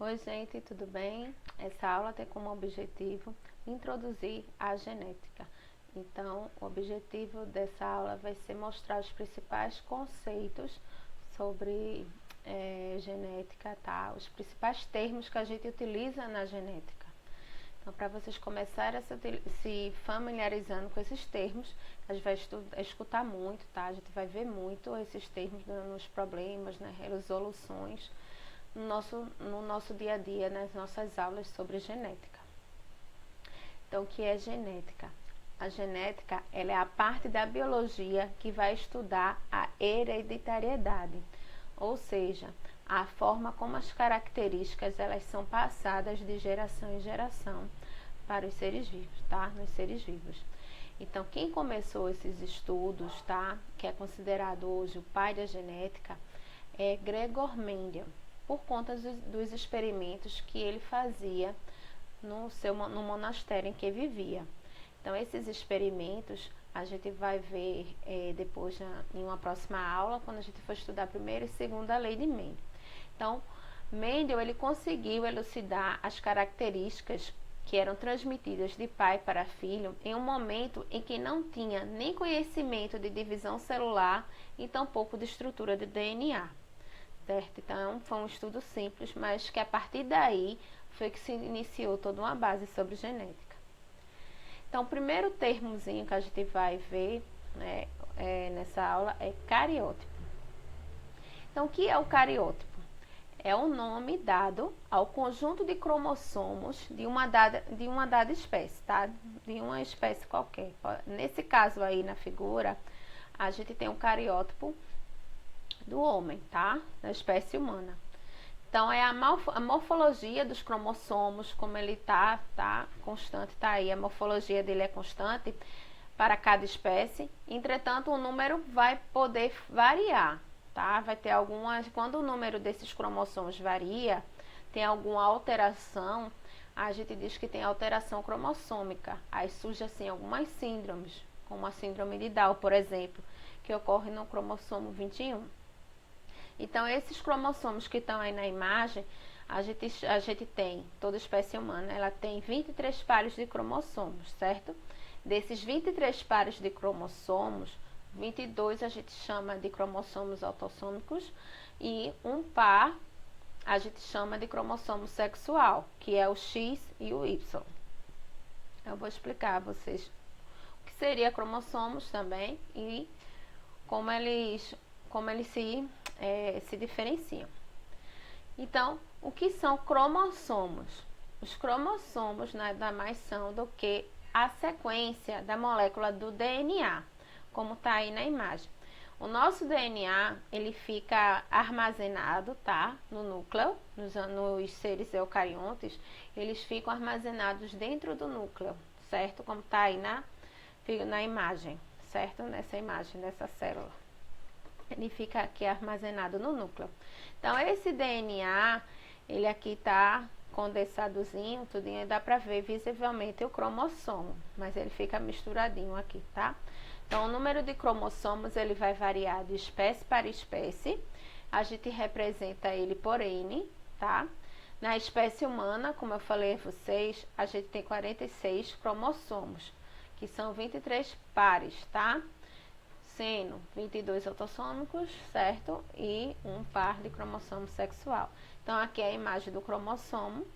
Oi, gente, tudo bem? Essa aula tem como objetivo introduzir a genética. Então, o objetivo dessa aula vai ser mostrar os principais conceitos sobre genética, tá? Os principais termos que a gente utiliza na genética. Então, para vocês começarem a se familiarizando com esses termos, a gente vai escutar muito, tá? A gente vai ver muito esses termos nos problemas, nas resoluções no nosso dia a dia, nas nossas aulas sobre genética. Então, o que é genética? A genética, ela é a parte da biologia que vai estudar a hereditariedade, ou seja, a forma como as características elas são passadas de geração em geração para os seres vivos, tá? Nos seres vivos. Então, quem começou esses estudos, tá? Que é considerado hoje o pai da genética, é Gregor Mendel, por conta dos experimentos que ele fazia no monastério em que vivia. Então, esses experimentos a gente vai ver depois em uma próxima aula, quando a gente for estudar a primeira e segunda lei de Mendel. Então, Mendel ele conseguiu elucidar as características que eram transmitidas de pai para filho em um momento em que não tinha nem conhecimento de divisão celular e tampouco de estrutura de DNA. Certo? Então, foi um estudo simples, mas que a partir daí foi que se iniciou toda uma base sobre genética. Então, o primeiro termozinho que a gente vai ver nessa aula é cariótipo. Então, o que é o cariótipo? É o nome dado ao conjunto de cromossomos de uma dada espécie, tá? De uma espécie qualquer. Nesse caso aí na figura, a gente tem um cariótipo do homem, tá? Da espécie humana. Então, é a morfologia dos cromossomos, como ele tá constante, tá aí. A morfologia dele é constante para cada espécie. Entretanto, o número vai poder variar, tá? Vai ter algumas... Quando o número desses cromossomos varia, tem alguma alteração, a gente diz que tem alteração cromossômica. Aí surge, assim, algumas síndromes, como a síndrome de Down, por exemplo, que ocorre no cromossomo 21. Então, esses cromossomos que estão aí na imagem, a gente tem, toda espécie humana, ela tem 23 pares de cromossomos, certo? Desses 23 pares de cromossomos, 22 a gente chama de cromossomos autossômicos e um par a gente chama de cromossomo sexual, que é o X e o Y. Eu vou explicar a vocês o que seria cromossomos também e como eles se diferenciam. Então, o que são cromossomos? Os cromossomos nada mais são do que a sequência da molécula do DNA, como está aí na imagem. O nosso DNA, ele fica armazenado, tá? No núcleo, nos seres eucariontes, eles ficam armazenados dentro do núcleo, certo? Como está aí na imagem, certo? Nessa imagem dessa célula. Ele fica aqui armazenado no núcleo. Então, esse DNA, ele aqui tá condensadozinho, tudinho, dá pra ver visivelmente o cromossomo, mas ele fica misturadinho aqui, tá? Então, o número de cromossomos, ele vai variar de espécie para espécie. A gente representa ele por N, tá? Na espécie humana, como eu falei a vocês, a gente tem 46 cromossomos, que são 23 pares, tá? Sendo 22 autossômicos, certo? E um par de cromossomo sexual. Então, aqui é a imagem do cromossomo.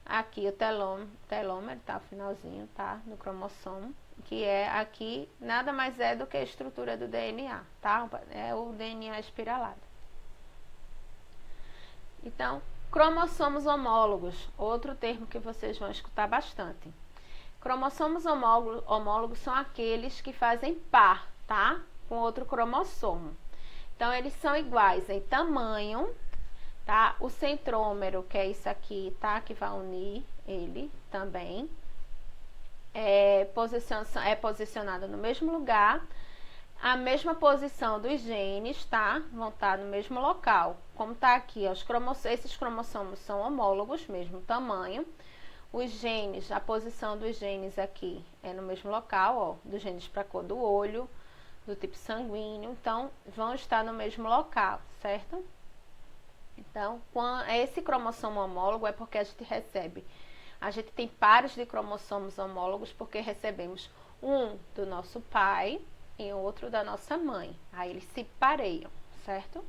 Aqui o telômero, tá? O finalzinho, tá? Do cromossomo. Que é aqui, nada mais é do que a estrutura do DNA, tá? É o DNA espiralado. Então, cromossomos homólogos. Outro termo que vocês vão escutar bastante. Cromossomos homólogos são aqueles que fazem par, tá? Com outro cromossomo. Então, eles são iguais em tamanho, tá? O centrômero, que é isso aqui, tá? Que vai unir ele também. É posicionado no mesmo lugar. A mesma posição dos genes, tá? Vão estar no mesmo local. Como tá aqui, ó, esses cromossomos são homólogos, mesmo tamanho. Os genes, a posição dos genes aqui é no mesmo local, ó, dos genes para a cor do olho, do tipo sanguíneo, então vão estar no mesmo local, certo? Então, esse cromossomo homólogo é porque a gente tem pares de cromossomos homólogos porque recebemos um do nosso pai e outro da nossa mãe. Aí eles se pareiam, certo?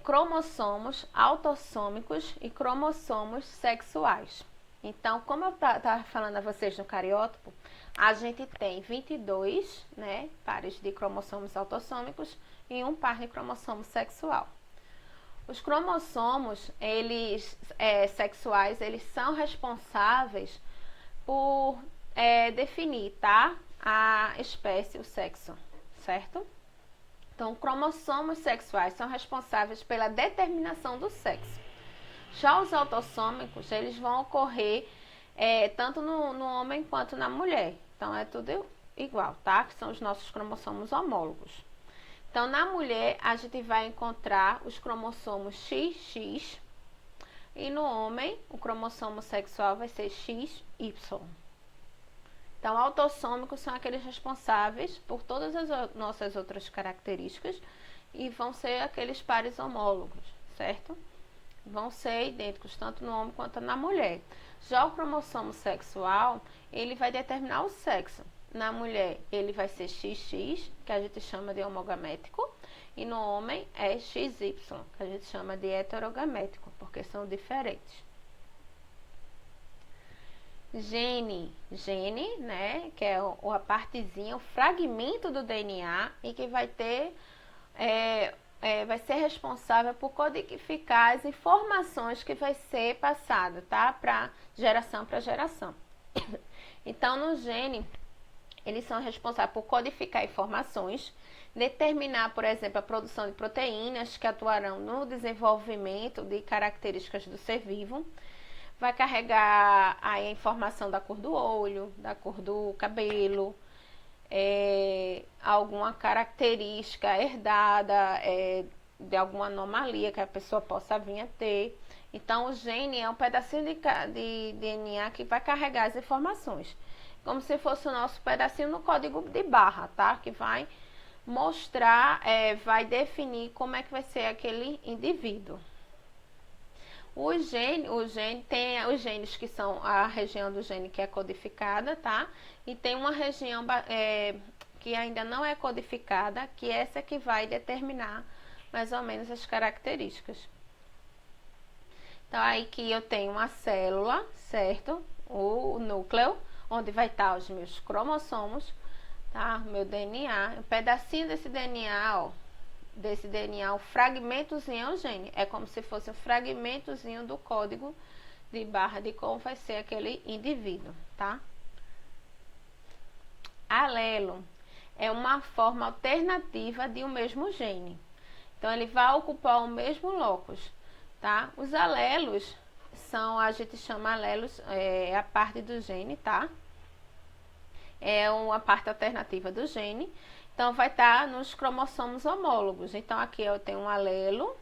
Cromossomos autossômicos e cromossomos sexuais. Então, como eu estava falando a vocês no cariótipo, a gente tem 22, né, pares de cromossomos autossômicos e um par de cromossomo sexual. Os cromossomos, sexuais, eles são responsáveis por definir, tá, a espécie, o sexo, certo? Então, cromossomos sexuais são responsáveis pela determinação do sexo. Já os autossômicos, eles vão ocorrer tanto no homem quanto na mulher. Então, é tudo igual, tá? Que são os nossos cromossomos homólogos. Então, na mulher, a gente vai encontrar os cromossomos XX e no homem, o cromossomo sexual vai ser XY. Então, autossômicos são aqueles responsáveis por todas as nossas outras características e vão ser aqueles pares homólogos, certo? Vão ser idênticos tanto no homem quanto na mulher. Já o cromossomo sexual, ele vai determinar o sexo. Na mulher, ele vai ser XX, que a gente chama de homogamético, e no homem é XY, que a gente chama de heterogamético, porque são diferentes. Gene, né, que é a partezinha, o fragmento do DNA e que vai ter, vai ser responsável por codificar as informações que vai ser passado, tá, para geração. Então, no gene, eles são responsáveis por codificar informações, determinar, por exemplo, a produção de proteínas que atuarão no desenvolvimento de características do ser vivo. Vai carregar a informação da cor do olho, da cor do cabelo, alguma característica herdada, de alguma anomalia que a pessoa possa vir a ter. Então, o gene é um pedacinho de DNA que vai carregar as informações. Como se fosse o nosso pedacinho no código de barra, tá? Que vai mostrar, vai definir como é que vai ser aquele indivíduo. O gene tem os genes que são a região do gene que é codificada, tá? E tem uma região que ainda não é codificada, que essa que vai determinar mais ou menos as características. Então, aí que eu tenho uma célula, certo? O núcleo, onde vai estar os meus cromossomos, tá? Meu DNA, um pedacinho desse DNA, ó. Desse DNA, o fragmentozinho é o gene. É como se fosse um fragmentozinho do código de barra de como vai ser aquele indivíduo, tá? Alelo é uma forma alternativa de um mesmo gene. Então, ele vai ocupar o mesmo locus, tá? Os alelos são, a gente chama alelos, a parte do gene, tá? É uma parte alternativa do gene. Então, vai estar nos cromossomos homólogos. Então, aqui eu tenho um alelo,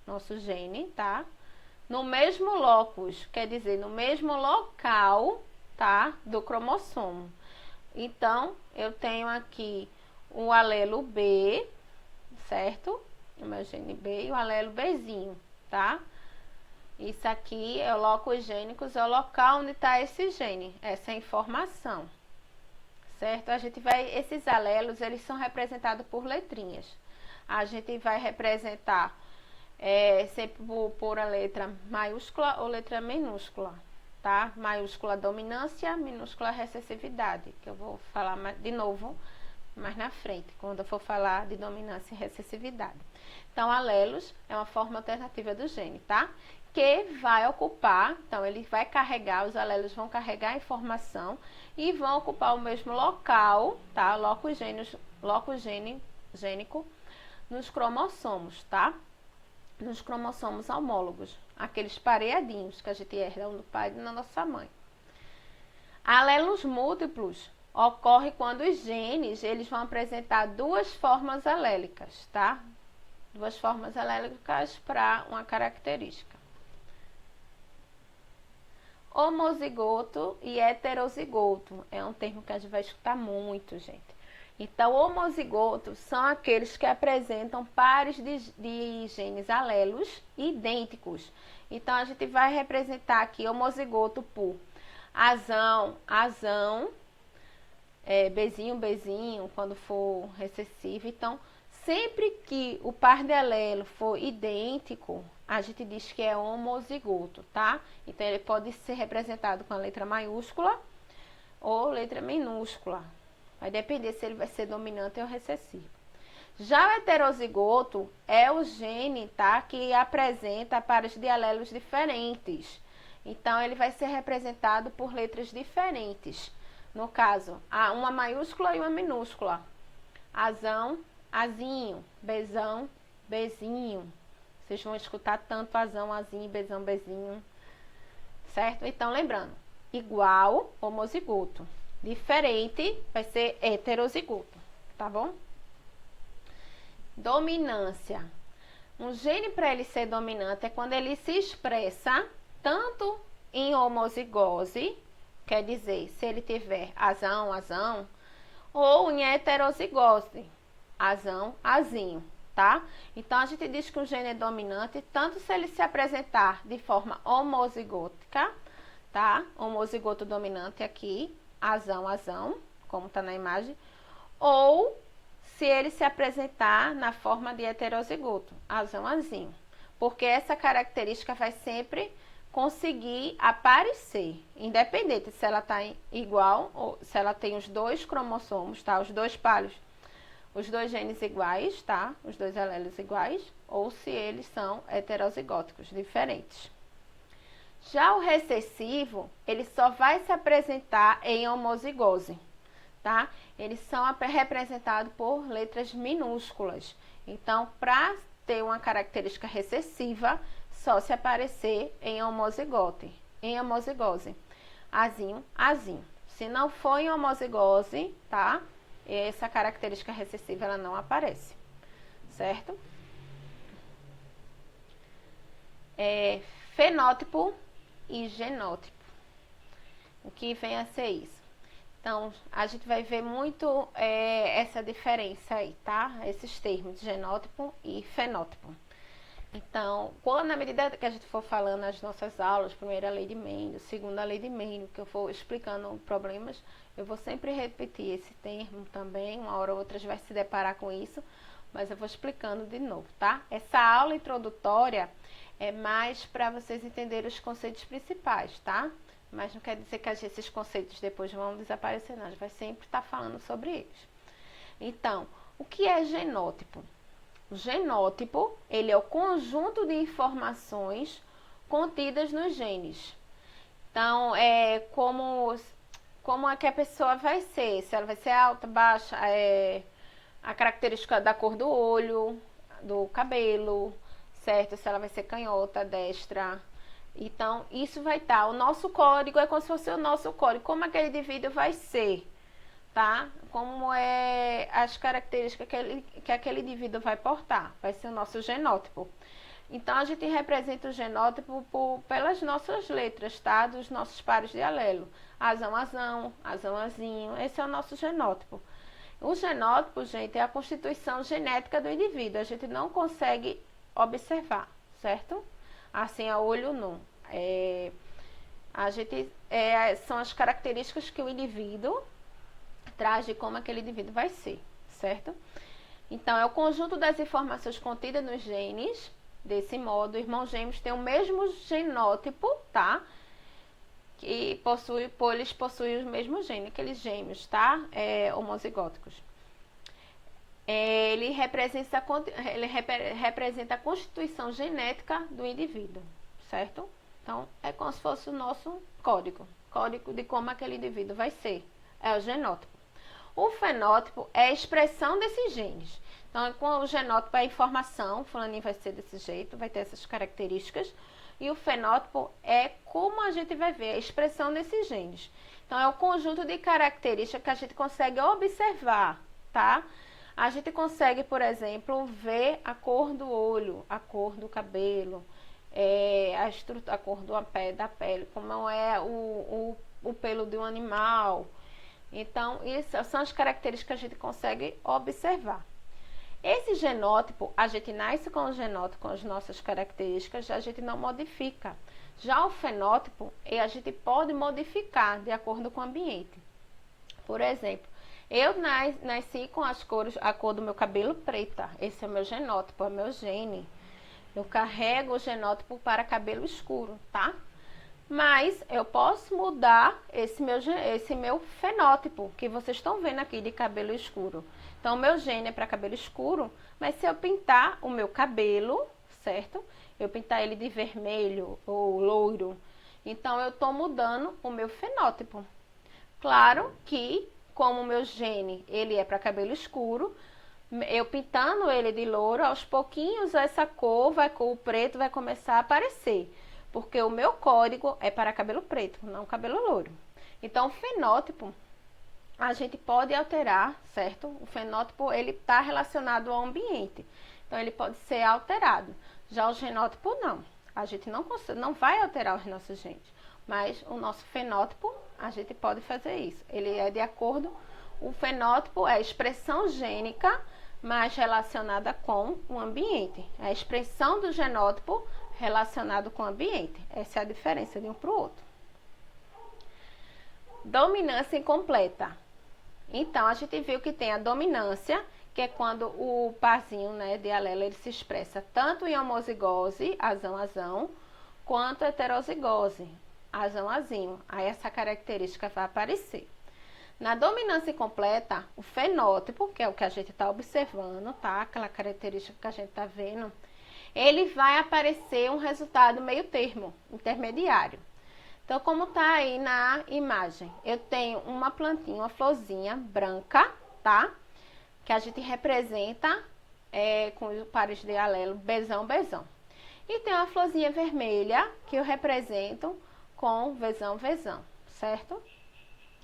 nosso gene, tá? No mesmo locus, quer dizer, no mesmo local, tá? Do cromossomo. Então, eu tenho aqui o alelo B, certo? O meu gene B e o alelo Bzinho, tá? Isso aqui é o locus gênicos, é o local onde está esse gene, essa informação. Certo? A gente vai, esses alelos, eles são representados por letrinhas. A gente vai representar sempre por a letra maiúscula ou letra minúscula, tá? Maiúscula dominância, minúscula recessividade, que eu vou falar de novo mais na frente, quando eu for falar de dominância e recessividade. Então, alelos é uma forma alternativa do gene, tá? Que vai ocupar, então ele vai carregar, os alelos vão carregar a informação e vão ocupar o mesmo local, tá? Locus gênico nos cromossomos, tá? Nos cromossomos homólogos, aqueles pareadinhos que a gente herda um do pai e da nossa mãe. Alelos múltiplos ocorre quando os genes, eles vão apresentar duas formas alélicas, tá? Duas formas alélicas para uma característica. Homozigoto e heterozigoto é um termo que a gente vai escutar muito, gente. Então, homozigotos são aqueles que apresentam pares de genes alelos idênticos. Então, a gente vai representar aqui homozigoto por azão, azão, bezinho, bezinho, quando for recessivo. Então, sempre que o par de alelo for idêntico, a gente diz que é homozigoto, tá? Então, ele pode ser representado com a letra maiúscula ou letra minúscula. Vai depender se ele vai ser dominante ou recessivo. Já o heterozigoto é o gene, tá, que apresenta pares de alelos diferentes. Então, ele vai ser representado por letras diferentes. No caso, uma maiúscula e uma minúscula. Azão, azinho. Bezão, bezinho. Vocês vão escutar tanto azão, azinho, bezão, bezinho. Certo? Então, lembrando, igual, homozigoto. Diferente vai ser heterozigoto, tá bom? Dominância. Um gene, para ele ser dominante, é quando ele se expressa tanto em homozigose, quer dizer, se ele tiver azão, azão, ou em heterozigose, azão, azinho, tá? Então, a gente diz que um gene é dominante tanto se ele se apresentar de forma homozigótica, tá? Homozigoto dominante aqui, azão, azão, como está na imagem, ou se ele se apresentar na forma de heterozigoto, azão, azinho, porque essa característica vai sempre conseguir aparecer, independente se ela está igual ou se ela tem os dois cromossomos, tá? Os dois pares, os dois genes iguais, tá? Os dois alelos iguais, ou se eles são heterozigóticos, diferentes. Já o recessivo, ele só vai se apresentar em homozigose, tá? Eles são representados por letras minúsculas. Então, para ter uma característica recessiva, só se aparecer em homozigose. Azinho, azinho. Se não for em homozigose, tá? Essa característica recessiva, ela não aparece, certo? Fenótipo e genótipo. O que vem a ser isso? Então, a gente vai ver muito essa diferença aí, tá? Esses termos, genótipo e fenótipo. Então, na medida que a gente for falando nas nossas aulas, primeira lei de Mendel, segunda lei de Mendel, que eu for explicando problemas, eu vou sempre repetir esse termo também, uma hora ou outra a gente vai se deparar com isso, mas eu vou explicando de novo, tá? Essa aula introdutória é mais para vocês entenderem os conceitos principais, tá? Mas não quer dizer que esses conceitos depois vão desaparecer, não. A gente vai sempre estar falando sobre eles. Então, o que é genótipo? O genótipo, ele é o conjunto de informações contidas nos genes. Então, como é que a pessoa vai ser? Se ela vai ser alta, baixa, a característica da cor do olho, do cabelo, certo? Se ela vai ser canhota, destra. Então, isso vai estar. O nosso código é como se fosse o nosso código. Como aquele indivíduo vai ser, tá? Como é as características que aquele indivíduo vai portar. Vai ser o nosso genótipo. Então, a gente representa o genótipo pelas nossas letras, tá? Dos nossos pares de alelo. Azão, azão, azão, azinho. Esse é o nosso genótipo. O genótipo, gente, é a constituição genética do indivíduo. A gente não consegue observar, certo? Assim, a olho nu. São as características que o indivíduo traz de como aquele indivíduo vai ser, certo? Então, é o conjunto das informações contidas nos genes. Desse modo, irmãos gêmeos têm o mesmo genótipo, tá? Que eles possuem o mesmo gene, aqueles gêmeos, tá? Homozigóticos. Ele representa a constituição genética do indivíduo, certo? Então, é como se fosse o nosso código de como aquele indivíduo vai ser, é o genótipo. O fenótipo é a expressão desses genes. Então, com o genótipo é a informação, fulaninho vai ser desse jeito, vai ter essas características, e o fenótipo é como a gente vai ver, a expressão desses genes. Então, é o conjunto de características que a gente consegue observar, tá? A gente consegue, por exemplo, ver a cor do olho, a cor do cabelo, a cor da pele, como é o pelo de um animal, Então, isso são as características que a gente consegue observar. Esse genótipo, a gente nasce com o genótipo, com as nossas características, a gente não modifica. Já o fenótipo, a gente pode modificar de acordo com o ambiente. Por exemplo, eu nasci com as cores, a cor do meu cabelo preta. Esse é o meu genótipo, é o meu gene. Eu carrego o genótipo para cabelo escuro, tá? Mas eu posso mudar esse meu fenótipo, que vocês estão vendo aqui de cabelo escuro. Então, o meu gene é para cabelo escuro, mas se eu pintar o meu cabelo, certo? Eu pintar ele de vermelho ou loiro, então eu estou mudando o meu fenótipo. Claro que, como o meu gene ele é para cabelo escuro, eu pintando ele de louro, aos pouquinhos essa cor, o preto vai começar a aparecer. Porque o meu código é para cabelo preto, não cabelo louro. Então, o fenótipo, a gente pode alterar, certo? O fenótipo, ele está relacionado ao ambiente. Então, ele pode ser alterado. Já o genótipo, não. A gente não vai alterar os nossos genes. Mas o nosso fenótipo, a gente pode fazer isso. Ele é de acordo... O fenótipo é a expressão gênica, mas relacionada com o ambiente. A expressão do genótipo relacionado com o ambiente. Essa é a diferença de um para o outro. Dominância incompleta. Então, a gente viu que tem a dominância, que é quando o parzinho, né, de alelo ele se expressa tanto em homozigose, azão, quanto heterozigose, azinho. Aí essa característica vai aparecer. Na dominância incompleta, o fenótipo, que é o que a gente está observando, tá? Aquela característica que a gente está vendo, ele vai aparecer um resultado meio termo, intermediário. Então, como está aí na imagem, eu tenho uma plantinha, uma florzinha branca, tá? Que a gente representa com os pares de alelo, bezão. E tem uma florzinha vermelha, que eu represento com vezão, certo?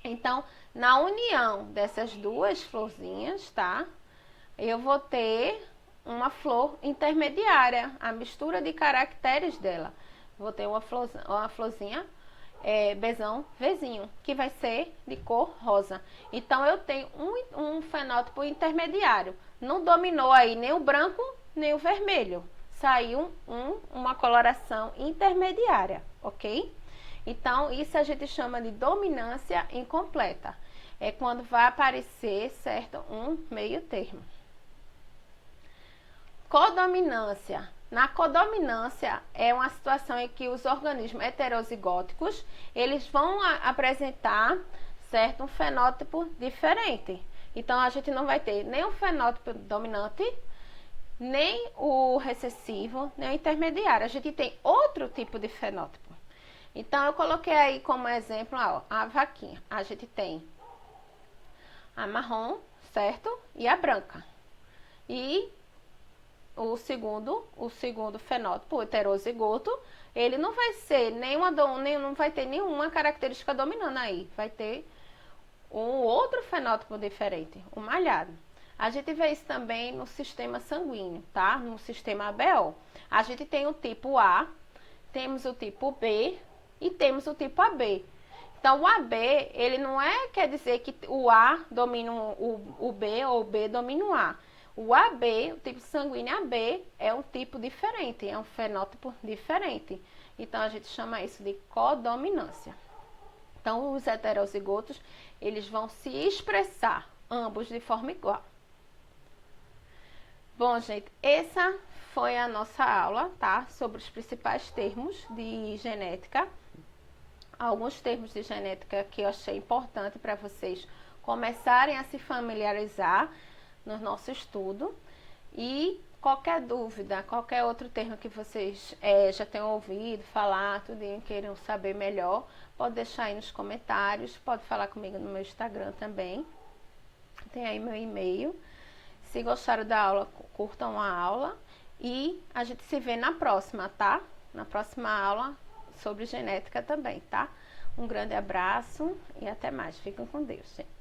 Então, na união dessas duas florzinhas, tá? Eu vou ter uma flor intermediária, a mistura de caracteres dela. Vou ter uma florzinha bezão, vezinho, que vai ser de cor rosa. Então, eu tenho um fenótipo intermediário. Não dominou aí nem o branco, nem o vermelho. Saiu uma coloração intermediária, ok? Então, isso a gente chama de dominância incompleta. É quando vai aparecer, certo, um meio termo. Codominância. Na codominância é uma situação em que os organismos heterozigóticos, eles vão apresentar, certo, um fenótipo diferente. Então, a gente não vai ter nem o fenótipo dominante, nem o recessivo, nem o intermediário. A gente tem outro tipo de fenótipo. Então, eu coloquei aí como exemplo a vaquinha. A gente tem a marrom, certo? E a branca. E o segundo fenótipo, o heterozigoto, ele não vai ser não vai ter nenhuma característica dominando aí. Vai ter um outro fenótipo diferente, o malhado. A gente vê isso também no sistema sanguíneo, tá? No sistema ABO. A gente tem o tipo A, temos o tipo B e temos o tipo AB. Então, o AB, ele não quer dizer que o A domina o B ou o B domina o A. O AB, o tipo sanguíneo AB, é um tipo diferente, é um fenótipo diferente. Então, a gente chama isso de codominância. Então, os heterozigotos, eles vão se expressar, ambos de forma igual. Bom, gente, essa foi a nossa aula, tá? Sobre os principais termos de genética. Alguns termos de genética que eu achei importante para vocês começarem a se familiarizar no nosso estudo. E qualquer dúvida, qualquer outro termo que vocês já tenham ouvido falar, tudinho, queiram saber melhor, pode deixar aí nos comentários, pode falar comigo no meu Instagram também. Tem aí meu e-mail. Se gostaram da aula, curtam a aula e a gente se vê na próxima, tá? Na próxima aula sobre genética também, tá? Um grande abraço e até mais. Fiquem com Deus, gente.